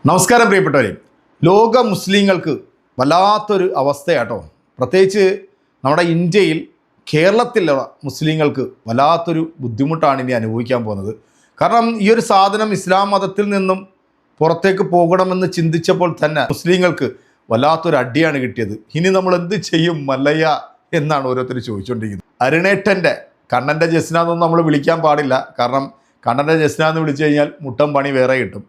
നമസ്കാരം പ്രിയപ്പെട്ടവരെ, ലോക മുസ്ലിങ്ങൾക്ക് വല്ലാത്തൊരു അവസ്ഥയാട്ടോ. പ്രത്യേകിച്ച് നമ്മുടെ ഇന്ത്യയിൽ കേരളത്തിലുള്ള മുസ്ലിങ്ങൾക്ക് വല്ലാത്തൊരു ബുദ്ധിമുട്ടാണ് ഇനി അനുഭവിക്കാൻ പോകുന്നത്. കാരണം ഈ ഒരു സാധനം ഇസ്ലാം മതത്തിൽ നിന്നും പുറത്തേക്ക് പോകണമെന്ന് ചിന്തിച്ചപ്പോൾ തന്നെ മുസ്ലിങ്ങൾക്ക് വല്ലാത്തൊരു അടിയാണ് കിട്ടിയത്. ഇനി നമ്മൾ എന്ത് ചെയ്യും മല്ലയ്യ എന്നാണ് ഓരോരുത്തർ ചോദിച്ചുകൊണ്ടിരിക്കുന്നത്. അരുണേട്ടൻ്റെ കണ്ണൻ്റെ ജസ്ന എന്നൊന്നും നമ്മൾ വിളിക്കാൻ പാടില്ല. കാരണം കണ്ണൻ്റെ ജസ്ന എന്ന് വിളിച്ചു കഴിഞ്ഞാൽ മുട്ടം പണി വേറെ കിട്ടും.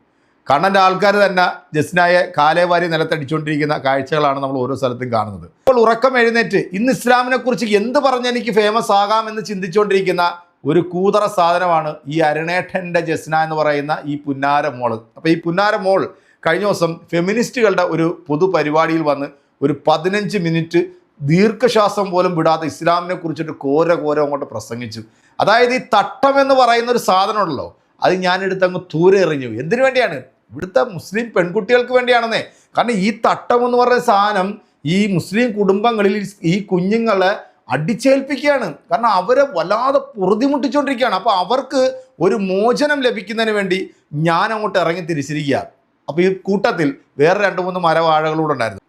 കണ്ണൻ്റെ ആൾക്കാർ തന്നെ ജസ്നായെ കാലേവാരി നിലത്തടിച്ചുകൊണ്ടിരിക്കുന്ന കാഴ്ചകളാണ് നമ്മൾ ഓരോ സ്ഥലത്തും കാണുന്നത്. ഇപ്പോൾ ഉറക്കം എഴുന്നേറ്റ് ഇന്ന് ഇസ്ലാമിനെ കുറിച്ച് എന്ത് പറഞ്ഞ് എനിക്ക് ഫേമസ് ആകാമെന്ന് ചിന്തിച്ചുകൊണ്ടിരിക്കുന്ന ഒരു കൂതറ സാധനമാണ് ഈ അരുണേട്ടൻ്റെ ജസ്ന എന്ന് പറയുന്ന ഈ പുന്നാര മോള്. അപ്പോൾ ഈ പുന്നാര മോൾ കഴിഞ്ഞ ദിവസം ഫെമിനിസ്റ്റുകളുടെ ഒരു പൊതുപരിപാടിയിൽ വന്ന് ഒരു 15 മിനിറ്റ് ദീർഘശ്വാസം പോലും വിടാതെ ഇസ്ലാമിനെ കുറിച്ചിട്ട് കോര അങ്ങോട്ട് പ്രസംഗിച്ചു. അതായത് ഈ തട്ടം എന്ന് പറയുന്ന ഒരു സാധനമുണ്ടല്ലോ, അത് ഞാനെടുത്ത് അങ്ങ് ദൂരെ എറിഞ്ഞു. എന്തിനു വേണ്ടിയാണ്? ഇവിടുത്തെ മുസ്ലിം പെൺകുട്ടികൾക്ക് വേണ്ടിയാണെന്നേ. കാരണം ഈ തട്ടം എന്ന് പറയുന്ന സാധനം ഈ മുസ്ലിം കുടുംബങ്ങളിൽ ഈ കുഞ്ഞുങ്ങളെ അടിച്ചേൽപ്പിക്കുകയാണ്. കാരണം അവരെ വല്ലാതെ പൊറുതിമുട്ടിച്ചുകൊണ്ടിരിക്കുകയാണ്. അപ്പോൾ അവർക്ക് ഒരു മോചനം ലഭിക്കുന്നതിന് വേണ്ടി ഞാൻ അങ്ങോട്ട് ഇറങ്ങി തിരിച്ചിരിക്കുക. അപ്പോൾ ഈ കൂട്ടത്തിൽ വേറെ 2-3 മരവാഴകളൂടെ ഉണ്ടായിരുന്നു.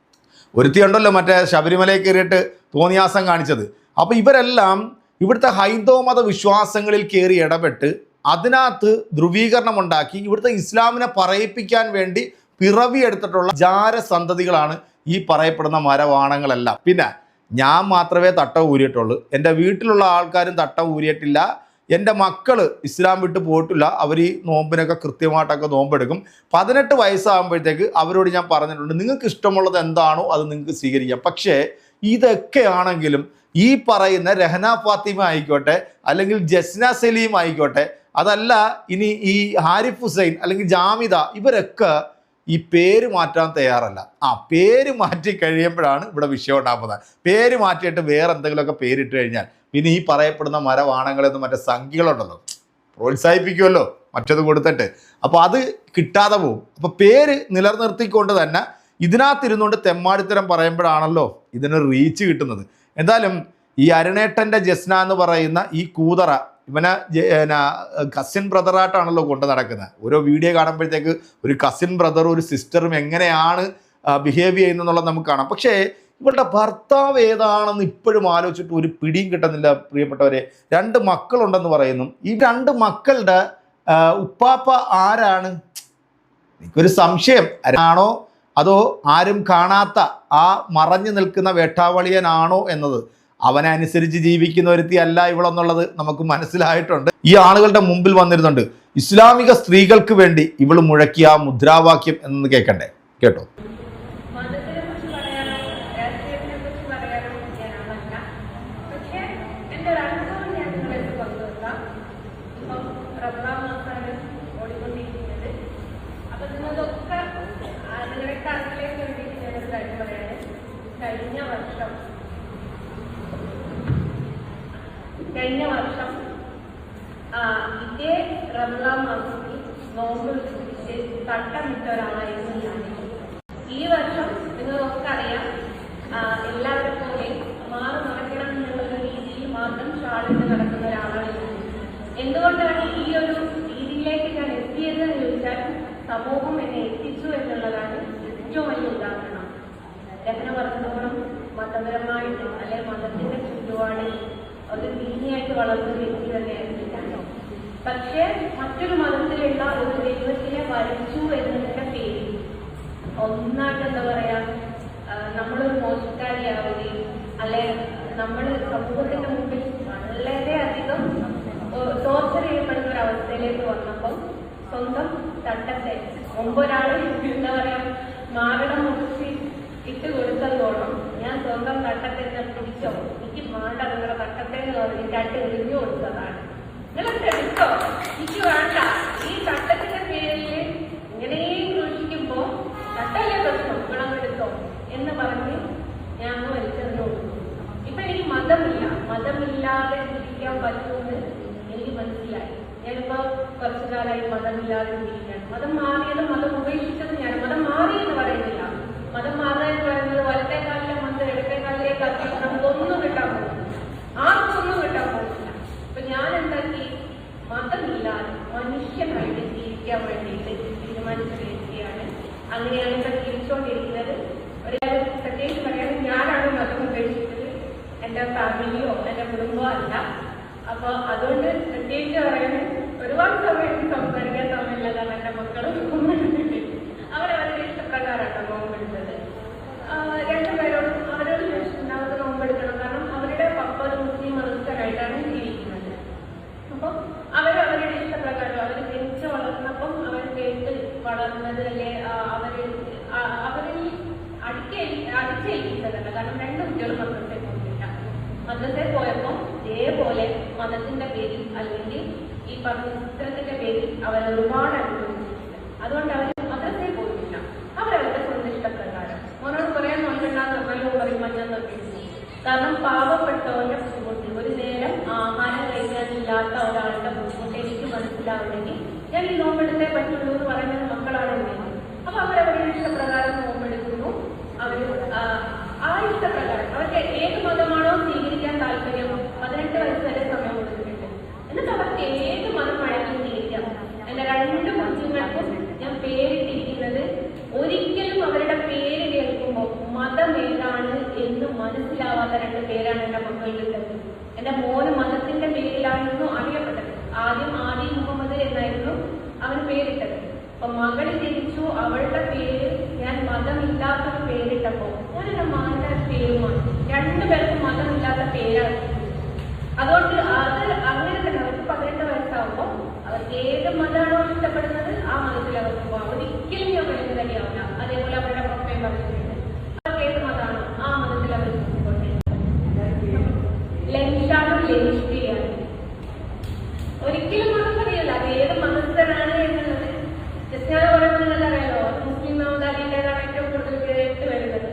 ഒരുത്തിയുണ്ടല്ലോ മറ്റേ ശബരിമലയിൽ കയറിയിട്ട് തോന്നിയാസം കാണിച്ചത്. അപ്പോൾ ഇവരെല്ലാം ഇവിടുത്തെ ഹൈന്ദവ മത വിശ്വാസങ്ങളിൽ കയറി ഇടപെട്ട് അതിനകത്ത് ധ്രുവീകരണം ഉണ്ടാക്കി ഇവിടുത്തെ ഇസ്ലാമിനെ പറയിപ്പിക്കാൻ വേണ്ടി പിറവിയെടുത്തിട്ടുള്ള ജാരസന്തതികളാണ് ഈ പറയപ്പെടുന്ന മരവാണങ്ങളെല്ലാം. പിന്നെ ഞാൻ മാത്രമേ തട്ടം ഊരിയിട്ടുള്ളൂ. എൻ്റെ വീട്ടിലുള്ള ആൾക്കാരും തട്ടം ഊരിയിട്ടില്ല. എൻ്റെ മക്കൾ ഇസ്ലാം വിട്ട് പോയിട്ടില്ല. അവർ ഈ നോമ്പിനൊക്കെ കൃത്യമായിട്ടൊക്കെ നോമ്പെടുക്കും. 18 വയസ്സാകുമ്പോഴത്തേക്ക് അവരോട് ഞാൻ പറഞ്ഞിട്ടുണ്ട്, നിങ്ങൾക്ക് ഇഷ്ടമുള്ളത് എന്താണോ അത് നിങ്ങൾക്ക് സ്വീകരിക്കാം. പക്ഷേ ഇതൊക്കെ ആണെങ്കിലും ഈ പറയുന്ന രഹന ഫാത്തിമ ആയിക്കോട്ടെ, അല്ലെങ്കിൽ ജസ്ന സലീം ആയിക്കോട്ടെ, അതല്ല ഇനി ഈ ഹാരിഫ് ഹുസൈൻ അല്ലെങ്കിൽ ജാമിദ, ഇവരൊക്കെ ഈ പേര് മാറ്റാൻ തയ്യാറല്ല. പേര് മാറ്റി കഴിയുമ്പോഴാണ് ഇവിടെ വിഷയം ഉണ്ടാകുന്നത്. പേര് മാറ്റിയിട്ട് വേറെ എന്തെങ്കിലുമൊക്കെ പേരിട്ട് കഴിഞ്ഞാൽ പിന്നെ ഈ പറയപ്പെടുന്ന മരവാണങ്ങളെന്നും മറ്റേ സംഖ്യകളുണ്ടല്ലോ പ്രോത്സാഹിപ്പിക്കുമല്ലോ മറ്റത് കൊടുത്തിട്ട്. അപ്പോൾ അത് കിട്ടാതെ പോകും. അപ്പോൾ പേര് നിലനിർത്തിക്കൊണ്ട് തന്നെ ഇതിനകത്തിരുന്നുകൊണ്ട് തെമ്മാടിത്തരം പറയുമ്പോഴാണല്ലോ ഇതിന് റീച്ച് കിട്ടുന്നത്. എന്തായാലും ഈ അരുണേട്ടൻ്റെ ജസ്ന എന്ന് പറയുന്ന ഈ കൂതറ ഇവനെ കസിൻ ബ്രദറായിട്ടാണല്ലോ കൊണ്ട് നടക്കുന്നത്. ഓരോ വീഡിയോ കാണുമ്പോഴത്തേക്ക് ഒരു കസിൻ ബ്രദറും ഒരു സിസ്റ്ററും എങ്ങനെയാണ് ബിഹേവ് ചെയ്യുന്നതെന്നുള്ളത് നമുക്ക് കാണാം. പക്ഷേ ഇവളുടെ ഭർത്താവ് ഏതാണെന്ന് ഇപ്പോഴും ആലോചിച്ചിട്ട് ഒരു പിടിയും കിട്ടുന്നില്ല പ്രിയപ്പെട്ടവരെ. 2 മക്കളുണ്ടെന്ന് പറയുന്നു. ഈ 2 മക്കളുടെ ഉപ്പാപ്പ ആരാണ്? എനിക്കൊരു സംശയം. ആരാണോ അതോ ആരും കാണാത്ത ആ മറഞ്ഞു നിൽക്കുന്ന വേട്ടാവളിയനാണോ എന്നത്. അവനെ അനുസരിച്ച് ജീവിക്കുന്ന ഒരുത്തി അല്ല ഇവളെന്നുള്ളത് നമുക്ക് മനസ്സിലായിട്ടുണ്ട്. ഈ ആളുകളുടെ മുമ്പിൽ വന്നിരുന്നുണ്ട്. ഇസ്ലാമിക സ്ത്രീകൾക്ക് വേണ്ടി ഇവൾ മുഴക്കിയ മുദ്രാവാക്യം എന്ന് കേൾക്കണ്ടേ? കേട്ടോ. കഴിഞ്ഞ വർഷം ഇതേ റമദാൻ മാസത്തിൽ നോമ്പ് പിടിച്ച് തട്ടമിട്ട ഒരാളായിരുന്നു ഞാൻ. ഈ വർഷം നിങ്ങളൊക്കെ അറിയാം, എല്ലാവരും പോലെ മാറി നടക്കണം എന്നുള്ള രീതിയിൽ മാത്രം ഷാളിട്ട് നടക്കുന്ന ഒരാളാണ് ഞാൻ. എന്തുകൊണ്ടാണ് ഈ ഒരു രീതിയിലേക്ക് ഞാൻ എത്തിയതെന്ന് ചോദിച്ചാൽ സമൂഹം എന്നെ എത്തിച്ചു എന്നുള്ളതാണ് ഏറ്റവും വലിയ ഉദാഹരണം. രഹന പറഞ്ഞോളം മതപരമായിട്ട് അല്ലെങ്കിൽ മതത്തിന്റെ ചുറ്റുപാടിൽ ഒരു ദീനിയായിട്ട് വളർന്ന വ്യക്തി തന്നെയായിരുന്നു. പക്ഷേ മറ്റൊരു മതത്തിലുള്ള ഒരു ദൈവത്തിനെ വരച്ചു എന്നതിന്റെ പേരിൽ ഒന്നായിട്ട് എന്താ പറയാ, നമ്മളൊരു മോശക്കാരിയാവുകയും അല്ലെ നമ്മൾ സമൂഹത്തിന്റെ മുമ്പിൽ വളരെയധികം ടോർച്ചർ ചെയ്യപ്പെടുന്ന ഒരു അവസ്ഥയിലേക്ക് വന്നപ്പോൾ സ്വന്തം തട്ടത്തെ മുമ്പൊരാൾ എന്താ പറയാ മാരണം മുറിച്ച് ഇട്ട് കൊടുത്തതോളം ഞാൻ സ്വന്തം തട്ടത്തെ പിടിച്ചോ, എനിക്ക് വേണ്ട നിങ്ങളുടെ തട്ടത്തെ എന്ന് പറഞ്ഞിട്ട് അട്ട് എറിഞ്ഞു കൊടുത്തതാണ്. നിങ്ങളൊക്കെ എടുത്തോ, എനിക്ക് വേണ്ട. ഈ തട്ടത്തിന്റെ പേരിൽ ഇങ്ങനെയും സൂക്ഷിക്കുമ്പോ തട്ടല്ലേ പ്രശ്നം, വിളവെടുത്തോ എന്ന് പറഞ്ഞ് ഞാൻ വലിച്ചെറിഞ്ഞു കൊടുത്തു. ഇപ്പൊ എനിക്ക് മതമില്ലാതെ ജീവിക്കാൻ പറ്റുമെന്ന് എനിക്ക് മനസ്സിലായി. ഞാനിപ്പോ കുറച്ചു കാലമായി മതമില്ലാതെ ജീവിക്കാൻ. മതം മാറിയതും മതം ഉപേക്ഷിച്ചതും ഞാൻ. മതം മാറിയെന്ന് പറയുന്നില്ല. മതം മാറുക എന്ന് പറയുന്നത് വലത്തെ കാലിലെ മന്ത്രം ഇടത്തെ കാലിലേക്ക് ആക്കി നമുക്കൊന്നും കിട്ടാൻ പോകും, ആർക്കൊന്നും കിട്ടാൻ പോകുന്നില്ല. അപ്പൊ ഞാൻ എന്താക്കി, മതമില്ലാതെ മനുഷ്യനായിട്ട് ജീവിക്കാൻ വേണ്ടിയിട്ട് തീരുമാനിച്ച വ്യക്തിയാണ് അങ്ങനെയാണ് ഇപ്പൊ ജീവിച്ചുകൊണ്ടിരിക്കുന്നത്. ഒരു കാര്യം പ്രത്യേകിച്ച് പറയാൻ, ഞാനാണ് മതം ഉപേക്ഷിച്ചത്, എൻ്റെ ഫാമിലിയോ എൻ്റെ കുടുംബമോ അല്ല. അപ്പൊ അതുകൊണ്ട് പ്രത്യേകിച്ച് പറയാൻ ഒരുപാട് സമയം സംസാരിക്കാൻ സമയമില്ലതാണ്. എൻ്റെ മക്കളും അവരവരുടെ ഇഷ്ടപ്രകാരമാണ് നോമ്പെടുത്തത്. രണ്ടുപേരോടും അവരോട് ചോദിച്ചിട്ടുണ്ട് അവർക്ക് നോമ്പെടുക്കണം. കാരണം അവരുടെ പപ്പ ഒരു മുസ്ലിം മതസ്ഥരായിട്ടാണ് ജീവിക്കുന്നത്. അപ്പം അവരവരുടെ ഇഷ്ടപ്രകാരം അവർ ജനിച്ച് വളർന്നപ്പം അവർ കേട്ട് വളർന്നത് അല്ലെ അവരിൽ അടിച്ചേൽപ്പിച്ചതല്ല. കാരണം രണ്ടു കുട്ടികളും മദ്രസയിൽ പോയിട്ടില്ല. മദ്രസയിൽ പോയപ്പോൾ ഇതേപോലെ മതത്തിന്റെ പേരിൽ അല്ലെങ്കിൽ ഈ പറഞ്ഞ ചിത്രത്തിന്റെ പേരിൽ അവർ ഒരുപാട് അനുഭവിച്ചിട്ടുണ്ട്. അതുകൊണ്ട് അവർ മദ്രസയിൽ പോയിട്ടില്ല. അവരവരുടെ സ്വന്തം ഇഷ്ടപ്രകാരം മോനോട് പറയാൻ നോക്കണ്ടെന്ന് പറഞ്ഞാലും പറയും മഞ്ഞ നിർത്തിയിരുന്നു. കാരണം പാവപ്പെട്ടവന്റെ ബുദ്ധിമുട്ട്, ഒരു നേരം ആഹാരം കഴിക്കാനില്ലാത്ത ഒരാളുടെ ബുദ്ധിമുട്ട് എനിക്ക് മനസ്സിലാവണമെങ്കിൽ ഞാൻ ഈ നോമ്പെടുത്തേ പറ്റുള്ളൂ എന്ന് പറയുന്നത് മക്കളാണ് വേണ്ടത്. അപ്പൊ അവരവരുടെ ഇഷ്ടപ്രകാരം നോമ്പെടുക്കുന്നു. അവർ ആ ഇഷ്ടപ്രകാരം അവർക്ക് ഏത് മതമാണോ സ്വീകരിക്കാൻ താല്പര്യം 18 വയസ്സ് വരെ സമയം കൊടുത്തിട്ടുണ്ട്. എന്നിട്ട് അവർക്ക് ഏത് മതം വേണമെങ്കിലും സ്വീകരിക്കാം. എന്റെ 2 കുഞ്ഞുങ്ങൾക്കും ഞാൻ പേരിട്ടിരിക്കുന്നത് ഒരിക്കലും അവരുടെ പേര് കേൾക്കുമ്പോൾ മതം ഏതാണ് എന്ന് മനസ്സിലാവാത്ത 2 പേരാണ് എന്റെ മക്കൾക്ക് ഉള്ളത്. എന്റെ മോന് മതത്തിന്റെ പേരിലായിരുന്നു അറിയപ്പെട്ടത്. ആദ്യം ആദി മുഹമ്മദ് എന്നായിരുന്നു അവന് പേരിട്ടത്. അപ്പൊ മകള് ജനിച്ചു, അവളുടെ പേര് ഞാൻ മതമില്ലാത്തൊരു പേരിട്ടപ്പോ ഞാൻ എന്റെ മകന്റെ പേര് മാറ്റി. 2 പേർക്കും മതമില്ലാത്ത പേരാണ്. അതുകൊണ്ട് അത് അങ്ങനെ തന്നെ അവർക്ക് 18 വയസ്സാകുമ്പോൾ അവർക്ക് ഏത് മതമാണോ ഇഷ്ടപ്പെടുന്നത് ആ മതത്തിൽ അവർക്ക് പോകാം. ഒരിക്കലും ഞാൻ വരുന്ന തന്നെയാവില്ല. അതേപോലെ അവരുടെ പപ്പയും പറഞ്ഞിട്ടുണ്ട് അവർക്ക് ഏത് മതമാണോ ആ മതത്തിൽ അവർ ലഞ്ചാണോ ലഞ്ചിയാണ്. ഒരിക്കലും മതം പറയല്ല അത് ഏത് മതസ്ഥനാണ് എന്നുള്ളത്. ക്രിസ്ത്യാനോ പറയുന്നത് അറിയാലോ, മുസ്ലിം നാമധാരിയുടേതാണ് ഏറ്റവും കൂടുതൽ പേരിട്ട് വരുന്നത്.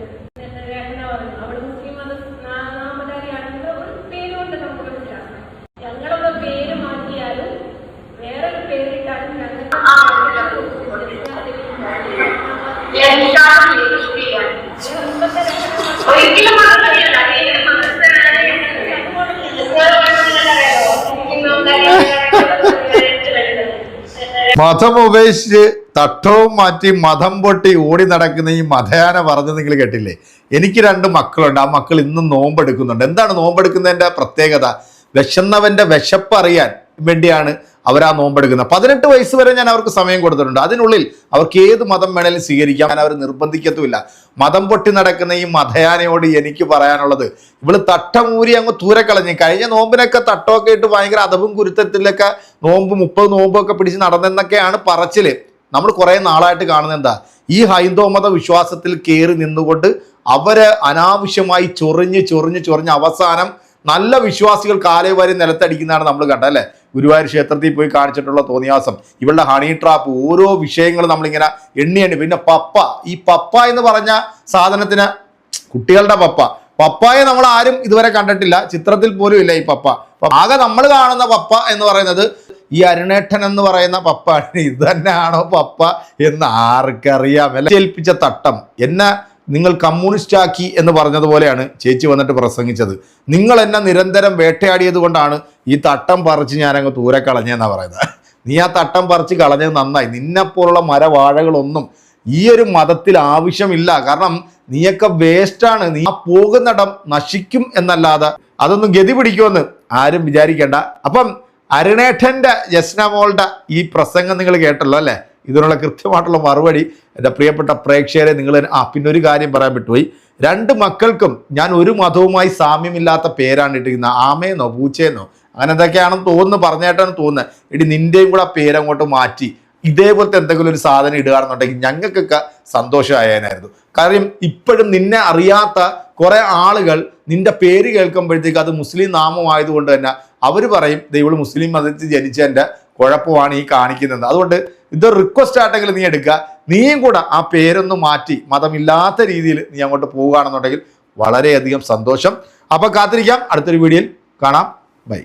അവള് മുസ്ലിം നാമധാരിയാണെങ്കിൽ ഒരു പേരുകൊണ്ട് നമുക്ക് മനസ്സിലാക്കാം. ഞങ്ങളൊക്കെ പേര് മാറ്റിയാലും വേറൊരു പേരിട്ടാലും മതം ഉപേക്ഷിച്ച് തട്ടവും മാറ്റി മതം പൊട്ടി ഓടി നടക്കുന്ന ഈ മതയാന പറഞ്ഞത് നിങ്ങൾ കേട്ടില്ലേ? എനിക്ക് 2 മക്കളുണ്ട്. ആ മക്കൾ ഇന്നും നോമ്പെടുക്കുന്നുണ്ട്. എന്താണ് നോമ്പെടുക്കുന്നതിൻ്റെ പ്രത്യേകത? വിശന്നവന്റെ വിശപ്പ് അറിയാൻ വേണ്ടിയാണ് അവർ ആ നോമ്പെടുക്കുന്നത്. 18 വയസ്സ് വരെ ഞാൻ അവർക്ക് സമയം കൊടുത്തിട്ടുണ്ട്. അതിനുള്ളിൽ അവർക്ക് ഏത് മതം വേണേലും സ്വീകരിക്കാം. ഞാൻ അവർ നിർബന്ധിക്കത്തുമില്ല. മതം പൊട്ടി നടക്കുന്ന ഈ മതയാനയോട് എനിക്ക് പറയാനുള്ളത്, ഇവള് തട്ടമൂരി അങ്ങ് തൂരക്കളഞ്ഞ് കഴിഞ്ഞ നോമ്പിനൊക്കെ തട്ടമൊക്കെ ഇട്ട് ഭയങ്കര അതവും കുരുത്തത്തിലൊക്കെ 30 നോമ്പൊക്കെ പിടിച്ച് നടന്നെന്നൊക്കെയാണ് പറച്ചില്. നമ്മൾ കുറേ നാളായിട്ട് കാണുന്നത് എന്താ, ഈ ഹൈന്ദവ മത വിശ്വാസത്തിൽ കയറി നിന്നുകൊണ്ട് അവര് അനാവശ്യമായി ചൊറിഞ്ഞ് അവസാനം നല്ല വിശ്വാസികൾ കാലേ വരെ നിലത്തടിക്കുന്നതാണ് നമ്മൾ കണ്ടത് അല്ലേ? ഗുരുവായൂർ ക്ഷേത്രത്തിൽ പോയി കാണിച്ചിട്ടുള്ള തോന്നിയാസം, ഇവളുടെ ഹണി ട്രാപ്പ്, ഓരോ വിഷയങ്ങൾ നമ്മളിങ്ങനെ എണ്ണി. പിന്നെ ഈ പപ്പ എന്ന് പറഞ്ഞ സാധനത്തിന്, കുട്ടികളുടെ പപ്പായെ നമ്മൾ ആരും ഇതുവരെ കണ്ടിട്ടില്ല, ചിത്രത്തിൽ പോലും ഇല്ല ഈ പപ്പ. ആകെ നമ്മൾ കാണുന്ന പപ്പ എന്ന് പറയുന്നത് ഈ അരുണേട്ടൻ എന്ന് പറയുന്ന പപ്പാണ്. ഇത് തന്നെയാണോ പപ്പ എന്ന് ആർക്കറിയാം? ഏൽപ്പിച്ച തട്ടം എന്നെ നിങ്ങൾ കമ്മ്യൂണിസ്റ്റ് ആക്കി എന്ന് പറഞ്ഞതുപോലെയാണ് ചേച്ചി വന്നിട്ട് പ്രസംഗിച്ചത്. നിങ്ങൾ എന്നെ നിരന്തരം വേട്ടയാടിയത് കൊണ്ടാണ് ഈ തട്ടം പറിച്ച് ഞാനങ്ങ് ദൂരെ കളഞ്ഞെന്നാണ് പറയുന്നത്. നീ ആ തട്ടം പറിച്ച് കളഞ്ഞത് നന്നായി. നിന്നെപ്പോലുള്ള മരവാഴകളൊന്നും ഈ ഒരു മതത്തിൽ ആവശ്യമില്ല. കാരണം നീയൊക്കെ വേസ്റ്റാണ്. നീ ആ പോകുന്നിടം നശിക്കും എന്നല്ലാതെ അതൊന്നും ഗതി പിടിക്കുമെന്ന് ആരും വിചാരിക്കേണ്ട. അപ്പം അരുണേട്ടൻ്റെ ജസ്നമോളുടെ ഈ പ്രസംഗം നിങ്ങൾ കേട്ടല്ലോ അല്ലേ? ഇതിനുള്ള കൃത്യമായിട്ടുള്ള മറുപടി എൻ്റെ പ്രിയപ്പെട്ട പ്രേക്ഷകരെ നിങ്ങൾ പിന്നൊരു കാര്യം പറയാൻ വിട്ടുപോയി. 2 മക്കൾക്കും ഞാൻ ഒരു മതവുമായി സാമ്യമില്ലാത്ത പേരാണ് ഇട്ടിരിക്കുന്നത്. ആമേന്നോ പൂച്ചേന്നോ അങ്ങനെ എന്തൊക്കെയാണെന്ന് തോന്നുന്നു, പറഞ്ഞേട്ടാണ് തോന്നുന്നത്. ഇടി നിൻ്റെയും കൂടെ പേരങ്ങോട്ട് മാറ്റി ഇതേപോലത്തെ എന്തെങ്കിലും ഒരു സാധനം ഇടുകയാണെന്നുണ്ടെങ്കിൽ ഞങ്ങൾക്കൊക്കെ സന്തോഷമായേനായിരുന്നു. കാര്യം ഇപ്പോഴും നിന്നെ അറിയാത്ത കുറെ ആളുകൾ നിന്റെ പേര് കേൾക്കുമ്പോഴത്തേക്ക് അത് മുസ്ലിം നാമമായതുകൊണ്ട് തന്നെ അവർ പറയും ദൈവം മുസ്ലിം മതത്തിൽ ജനിച്ചതിൻ്റെ കുഴപ്പമാണ് ഈ കാണിക്കുന്നത്. അതുകൊണ്ട് ഇത് റിക്വസ്റ്റ് ആയിട്ടെങ്കിലും നീ എടുക്കുക. നീയും കൂടെ ആ പേരൊന്ന് മാറ്റി മതമില്ലാത്ത രീതിയിൽ നീ അങ്ങോട്ട് പോവുകയാണെന്നുണ്ടെങ്കിൽ വളരെയധികം സന്തോഷം. അപ്പോൾ കാത്തിരിക്കാം, അടുത്തൊരു വീഡിയോയിൽ കാണാം. ബൈ.